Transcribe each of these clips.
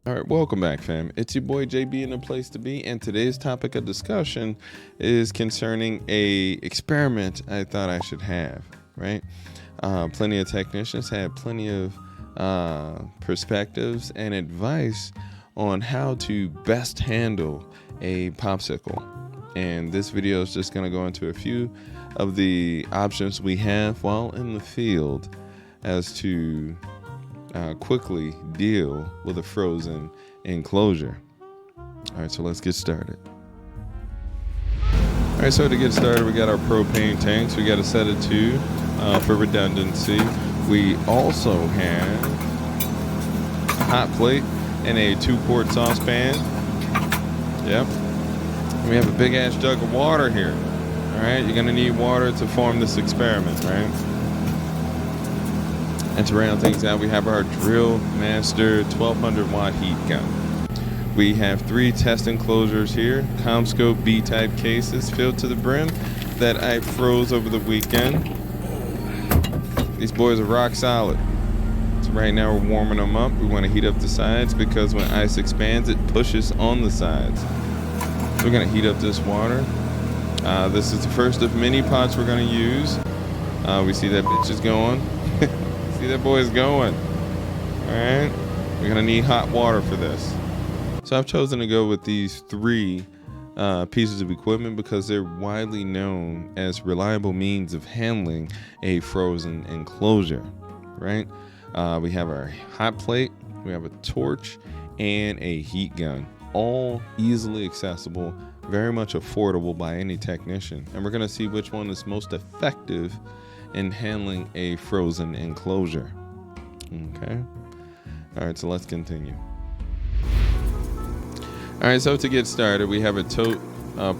All right, welcome back, fam. It's your boy JB in the place to be, and today's topic of discussion is concerning a experiment I thought I should have. Right, plenty of technicians had plenty of perspectives and advice on how to best handle a popsicle, and this video is just going to go into a few of the options we have while in the field as to quickly deal with a frozen enclosure. All right, so let's get started. All right, so to get started, we got our propane tanks. We got a set of two for redundancy. We also have a hot plate and a 2-quart saucepan. Yep. We have a big ass jug of water here. All right, you're gonna need water to form this experiment, right? And to round things out, we have our Drill Master 1200 watt heat gun. We have 3 test enclosures here, Comscope B-type cases filled to the brim that I froze over the weekend. These boys are rock solid. So right now we're warming them up. We want to heat up the sides because when ice expands, it pushes on the sides. So we're gonna heat up this water. This is the first of many pots we're gonna use. We see that bitch is going. See that boy is going. All right, we're gonna need hot water for this. So I've chosen to go with these 3 pieces of equipment because they're widely known as reliable means of handling a frozen enclosure, right? We have our hot plate, we have a torch, and a heat gun, all easily accessible, very much affordable by any technician. And we're gonna see which one is most effective in handling a frozen enclosure. Okay. All right, so let's continue. All right, so to get started, we have a tote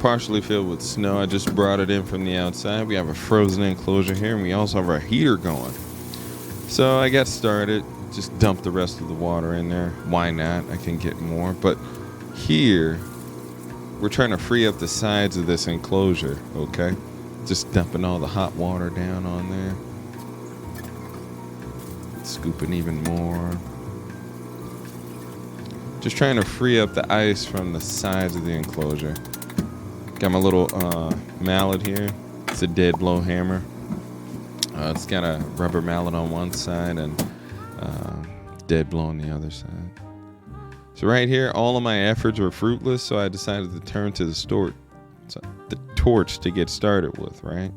partially filled with snow. I just brought it in from the outside. We have a frozen enclosure here, and we also have our heater going. So I got started, just dumped the rest of the water in there. Why not? I can get more. But here, we're trying to free up the sides of this enclosure, okay? Just dumping all the hot water down on there. Scooping even more. Just trying to free up the ice from the sides of the enclosure. Got my little mallet here. It's a dead blow hammer. It's got a rubber mallet on one side and dead blow on the other side. So right here, all of my efforts were fruitless, so I decided to turn to the torch to get started with, right?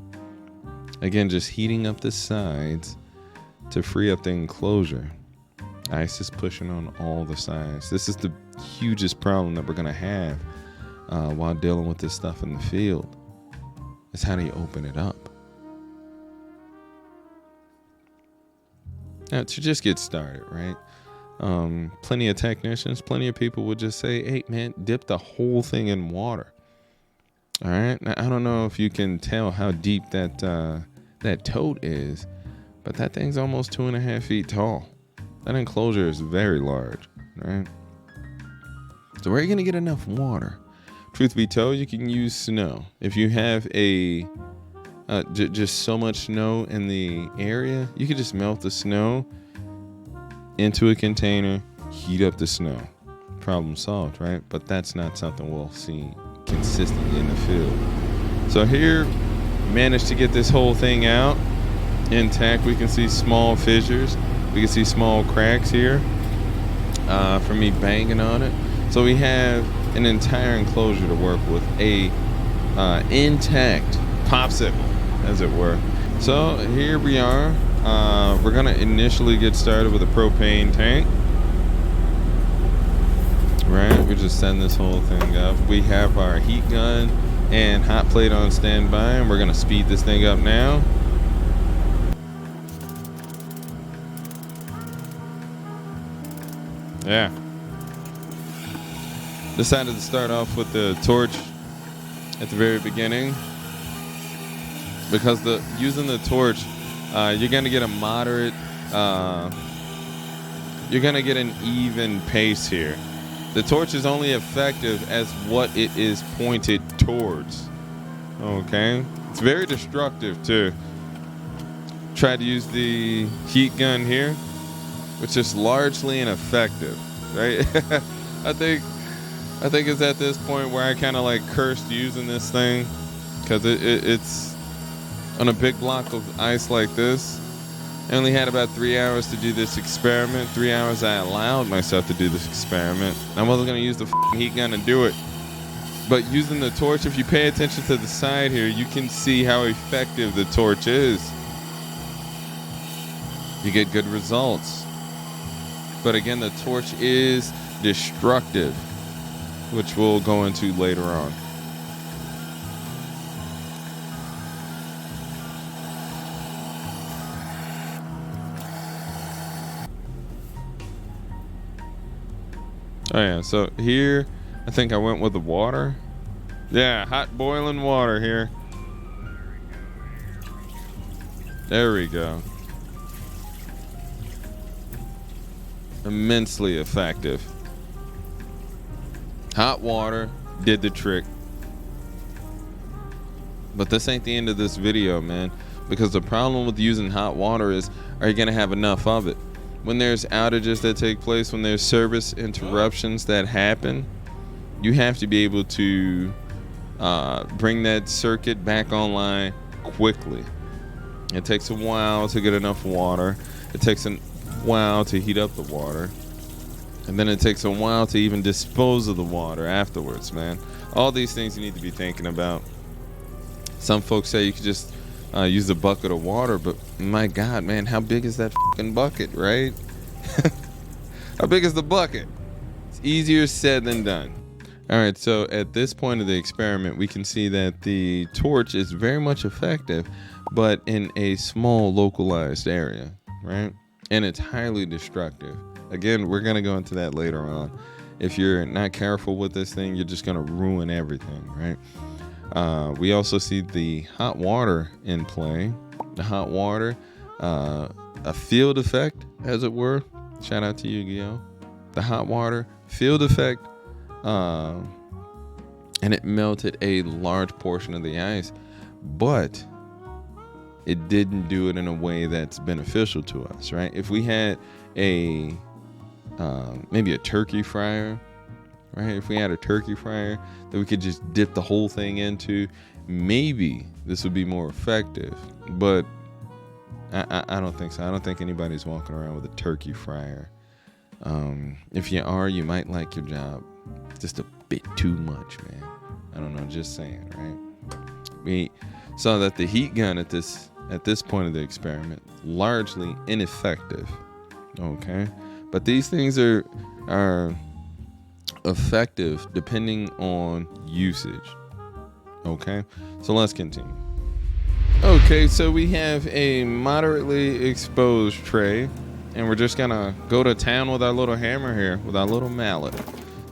Again, just heating up the sides to free up the enclosure. Ice is pushing on all the sides. This is the hugest problem that we're gonna have while dealing with this stuff in the field. Is how do you open it up? Now, to just get started, right? Plenty of technicians, plenty of people would just say, hey man, dip the whole thing in water. All right, now I don't know if you can tell how deep that tote is, but that thing's almost 2.5 feet tall. That enclosure is very large, right? So where are you gonna get enough water? Truth be told, you can use snow. If you have a just so much snow in the area, you can just melt the snow into a container, heat up the snow. Problem solved, right? But that's not something we'll see consistently in the field. So here, managed to get this whole thing out intact. We can see small fissures. We can see small cracks here from me banging on it. So we have an entire enclosure to work with, a intact popsicle, as it were. So here we are. We're gonna initially get started with a propane tank. Right, we're just setting this whole thing up. We have our heat gun and hot plate on standby, and we're gonna speed this thing up now. Yeah. Decided to start off with the torch at the very beginning because using the torch, you're gonna get a moderate, you're gonna get an even pace here. The torch is only effective as what it is pointed towards. Okay, it's very destructive too. Tried to use the heat gun here, which is largely ineffective. right? I think it's at this point where I kind of like cursed using this thing, because it's on a big block of ice like this. I only had about 3 hours to do this experiment. 3 hours I allowed myself to do this experiment. I wasn't going to use the heat gun to do it. But using the torch, if you pay attention to the side here, you can see how effective the torch is. You get good results. But again, the torch is destructive, which we'll go into later on. Oh yeah, so here I think I went with the water. Yeah, hot boiling water here. There we go. Immensely effective. Hot water did the trick. But this ain't the end of this video, man, because the problem with using hot water is, are you gonna have enough of it? When there's outages that take place, when there's service interruptions that happen, you have to be able to bring that circuit back online quickly. It takes a while to get enough water. It takes a while to heat up the water. And then it takes a while to even dispose of the water afterwards, man. All these things you need to be thinking about. Some folks say you could just use a bucket of water, but my God, man, how big is that fucking bucket, right? How big is the bucket? It's easier said than done. All right, so at this point of the experiment, we can see that the torch is very much effective, but in a small localized area, right? And it's highly destructive. Again, we're gonna go into that later on. If you're not careful with this thing, you're just gonna ruin everything, right? We also see the hot water in play. The hot water, a field effect, as it were. Shout out to Yu-Gi-Oh! The hot water, field effect, and it melted a large portion of the ice, but it didn't do it in a way that's beneficial to us, right? If we had a maybe a turkey fryer, right? If we had a turkey fryer that we could just dip the whole thing into, maybe this would be more effective. But I don't think so. I don't think anybody's walking around with a turkey fryer. If you are, you might like your job just a bit too much, man. I don't know, just saying, right? We saw that the heat gun at this point of the experiment, largely ineffective. Okay, but these things are effective depending on usage. Okay, so let's continue. Okay, so we have a moderately exposed tray, and we're just gonna go to town with our little hammer here, with our little mallet,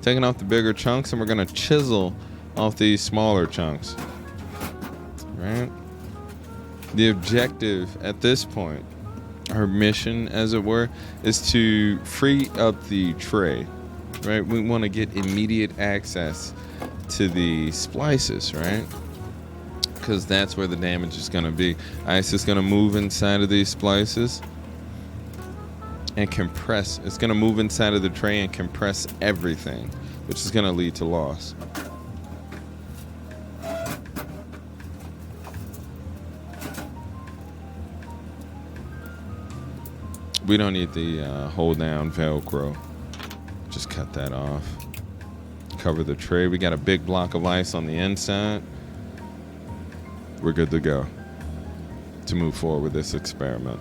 taking off the bigger chunks, and we're gonna chisel off these smaller chunks. Right? The objective at this point, our mission, as it were, is to free up the tray. Right? We want to get immediate access to the splices, right? Because that's where the damage is going to be. Ice is going to move inside of these splices and compress. It's going to move inside of the tray and compress everything, which is going to lead to loss. We don't need the hold down Velcro. Just cut that off. Cover the tray. We got a big block of ice on the inside. We're good to go to move forward with this experiment.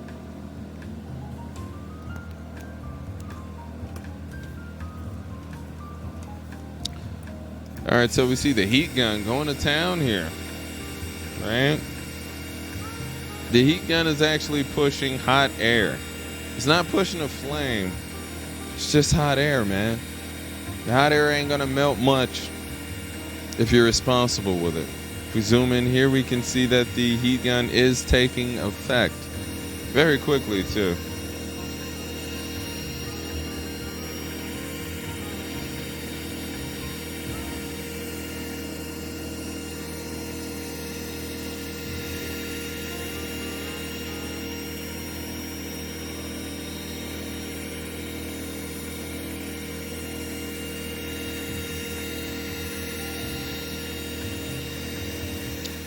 All right, so we see the heat gun going to town here, right? The heat gun is actually pushing hot air. It's not pushing a flame. It's just hot air, man. The hot air ain't gonna melt much if you're responsible with it. If we zoom in here, we can see that the heat gun is taking effect very quickly too.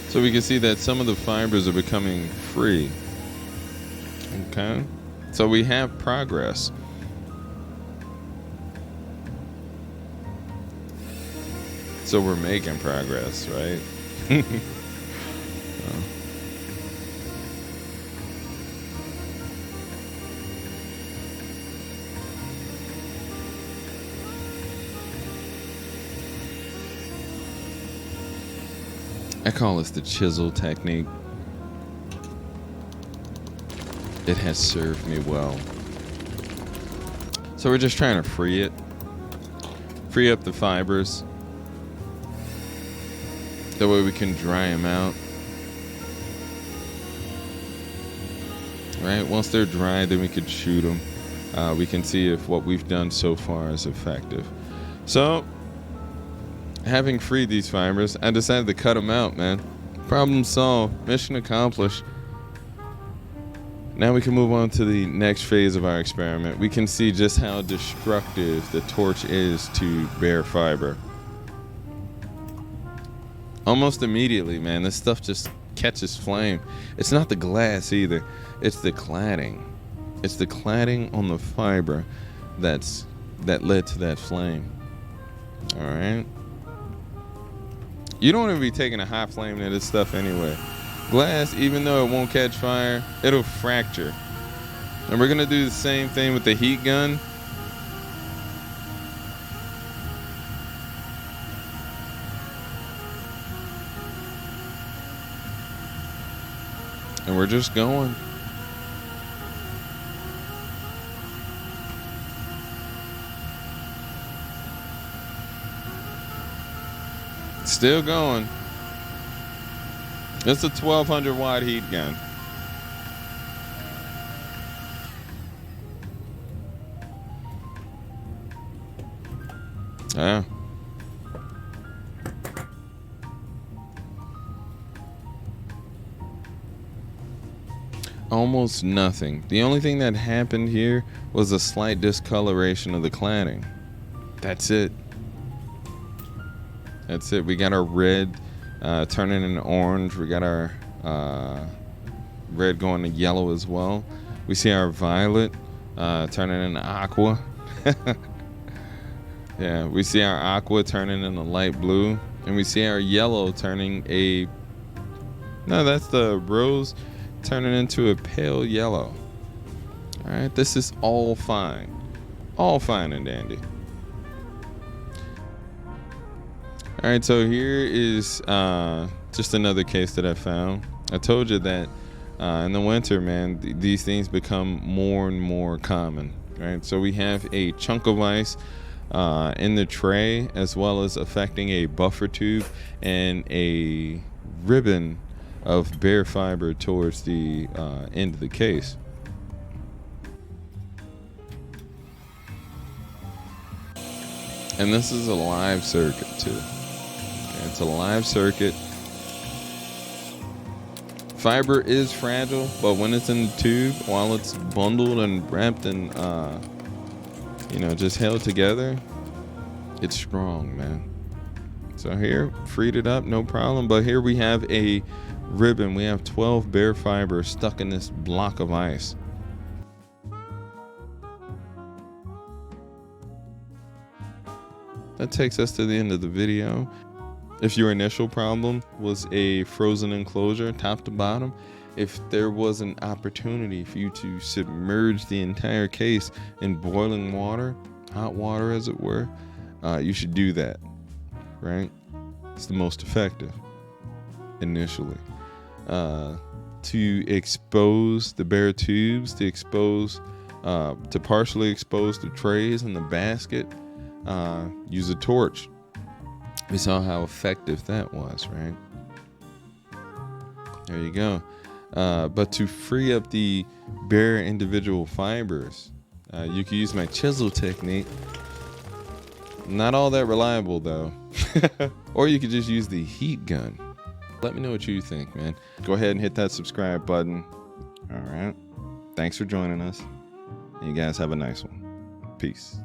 So we can see that some of the fibers are becoming free. Okay, so we have progress. So we're making progress, right? I call this the chisel technique. It has served me well. So we're just trying to free it. Free up the fibers. That way we can dry them out. Right? Once they're dry, then we can shoot them. We can see if what we've done so far is effective. So, having freed these fibers, I decided to cut them out, man. Problem solved. Mission accomplished. Now we can move on to the next phase of our experiment. We can see just how destructive the torch is to bare fiber. Almost immediately, man, this stuff just catches flame. It's not the glass either. It's the cladding. It's the cladding on the fiber that led to that flame. All right. You don't want to be taking a hot flame to this stuff anyway. Glass, even though it won't catch fire, it'll fracture. And we're going to do the same thing with the heat gun. And we're just going. Still going. It's a 1200 watt heat gun. Yeah. Almost nothing. The only thing that happened here was a slight discoloration of the cladding. That's it. That's it. We got our red turning into orange. We got our red going to yellow as well. We see our violet turning into aqua. Yeah, we see our aqua turning into light blue. And we see our yellow turning no, that's the rose turning into a pale yellow. All right, this is all fine. All fine and dandy. All right, so here is just another case that I found. I told you that in the winter, man, these things become more and more common, right? So we have a chunk of ice in the tray, as well as affecting a buffer tube and a ribbon of bare fiber towards the end of the case. And this is a live circuit too. Okay, it's a live circuit. Fiber is fragile, but when it's in the tube, while it's bundled and wrapped and just held together, it's strong, man. So here, freed it up, no problem. But here we have a ribbon. We have 12 bare fibers stuck in this block of ice. That takes us to the end of the video. If your initial problem was a frozen enclosure top to bottom, if there was an opportunity for you to submerge the entire case in boiling water, hot water as it were, you should do that, right? It's the most effective initially. To expose the bare tubes, to partially expose the trays and the basket, use a torch. We saw how effective that was, right? There you go. But to free up the bare individual fibers, you can use my chisel technique. Not all that reliable though. Or you could just use the heat gun. Let me know what you think, man. Go ahead and hit that subscribe button. All right. Thanks for joining us. And you guys have a nice one. Peace.